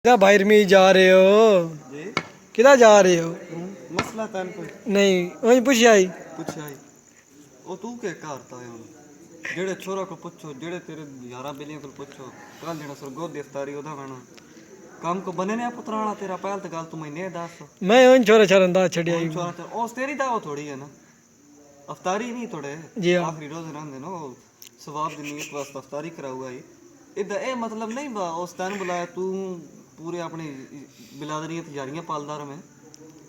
किधर बाहर में जा रहे हो? जी किधर जा रहे हो? मसला तन कोई नहीं वही पूछ आई। पुछया ही ओ तू के करता है हुन जेड़े छोरा को पूछो जेड़े तेरे यारा बेलियां को पूछो कल जेड़ा सर गोद दफ्तारी ओदा गाना काम को बने ने पुत्राना तेरा पहल तो गल तू मैंने दस मैं उन छोरा छरंदा छड़ी आई हुन छोरा ते ओस तेरी दाव थोड़ी है ना अफ्तारी नहीं थोड़े जी हाँ। आखिरी रोज रहंदे नो सवाब दी नीयत वास्ते अफ्तारी कराऊगा ही इदा ए मतलब नहीं बा उस तन बुलाया तू पूरे अपनी बिलादरियां तजारियां पालदार में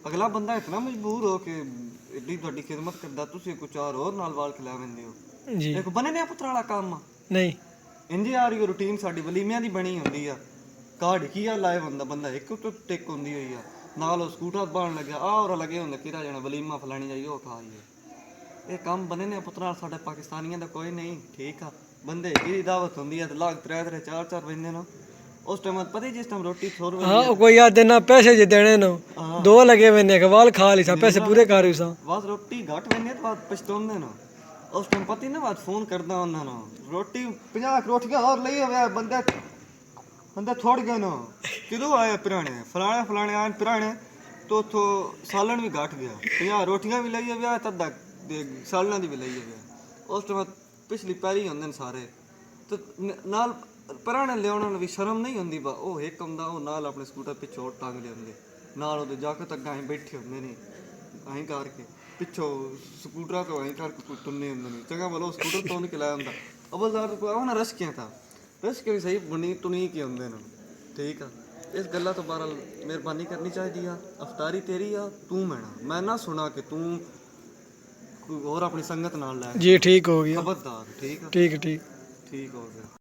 अगला बंदा इतना मजबूर हो के एडी ਤੁਹਾਡੀ खिदमत करदा ਤੁਸੀਂ कुछ और ਹੋਰ ਨਾਲ ਵਾਲ ਖਿਲਾ ਲੈਂਦੇ ਹੋ जी ਦੇਖੋ ਬਣੇ ਨੇ ਪੁੱਤਰ ਵਾਲਾ ਕੰਮ नहीं ਇੰਜੀ ਆ ਰਹੀ ਰੂਟੀਨ ਸਾਡੀ ਵਲੀਮਿਆਂ ਦੀ ਬਣੀ ਹੁੰਦੀ ਆ ਕਾੜ ਕੀ ਆ ਲਾਏ ਬੰਦਾ ਇੱਕ ਤੋਂ ਟਿਕ ਹੁੰਦੀ ਹੋਈ ਆ ਨਾਲ ਉਹ ਸਕੂਟਰ ਬਾਣ ਲੱਗਿਆ ਆ ਔਰ ਲੱਗੇ ਹੁੰਦੇ ਕਿਹੜਾ ਜਣਾ ਵਲੀਮਾ ਫਲਾਣੀ ਜਾਈ ਉਹ ਖਾਈਏ ਇਹ ਕੰਮ ਬਣੇ ਨੇ ਪੁੱਤਰ ਨਾਲ ਸਾਡੇ ਪਾਕਿਸਤਾਨੀਆਂ ਦਾ ਕੋਈ ਨਹੀਂ ਠੀਕ ਆ ਬੰਦੇ ਦੀ ਦਾਵਤ ਹੁੰਦੀ ਆ ਤੇ ਲਾਗ 3-3 4-4 ਬੰਦੇ ਨਾ उस टाइम पता ही जिस टाइम रोटी छोड़ हाँ कोई याद देना पैसे जे देने नो दो लगे मैंने कवाल खा ली सा पैसे पूरे कर रही सा बस रोटी घट वेने तो बात पछताउंदे ना उस टाइम पता ही ना बात फोन करदा उन्हां नो रोटी 50 रोटियां और लई होवे बंदे थोड़ गए नो किदू आए फलाने आए पुराने तो सालन भी घट गया 50 रोटियां भी लई होवे तदा सालना दी भी लई होवे उस टाइम पिछली पैरी होंदे सारे तो नाल ਪੁਰਾਣੇ ਲਿਆਉਣ ਨੂੰ ਵੀ ਸ਼ਰਮ ਨਹੀਂ ਹੁੰਦੀ ਬਾ ਉਹ ਇੱਕ ਹੁੰਦਾ ਉਹ ਨਾਲ ਆਪਣੇ ਸਕੂਟਰ ਪਿੱਛੋਂ ਟੰਗ ਲਿਆਉਂਦੇ ਨਾਲ ਉਹਦੇ ਜਾ ਕੇ ਤੱਕ ਐਂ ਬੈਠੇ ਹੁੰਦੇ ਨੇ ਐਂ ਕਰਕੇ ਪਿੱਛੋਂ ਸਕੂਟਰਾਂ ਤੋਂ ਐਂ ਕਰਕੇ ਤੁੰਨੇ ਹੁੰਦੇ ਨੇ ਚੰਗਾ ਬੋਲੋ ਸਕੂਟਰ ਤੋਂ ਨਹੀਂ ਲਾਇਆ ਹੁੰਦਾ ਅਬਲਦਾਰ ਤੋਂ ਉਹਨਾਂ ਰਸਕਿਆਂ ਤਾਂ ਰਸਕੇ ਵੀ ਸਹੀ ਬੁਣੀ ਤੁਨੀ ਕੀ ਹੁੰਦੇ ਨੇ ਠੀਕ ਆ ਇਸ ਗੱਲਾਂ ਤੋਂ ਬਾਹਰ ਮਿਹਰਬਾਨੀ ਕਰਨੀ ਚਾਹੀਦੀ ਆ ਅਫਤਾਰੀ ਤੇਰੀ ਆ ਤੂੰ ਮੈਂ ਨਾ ਸੁਣਾ ਕਿ ਤੂੰ ਕੋਈ ਹੋਰ ਆਪਣੀ ਸੰਗਤ ਨਾਲ ਲੈ जी ठीक हो गया ਖਬਰਦਾਰ ਠੀਕ ਆ ठीक ਠੀਕ ਹੋ ਗਿਆ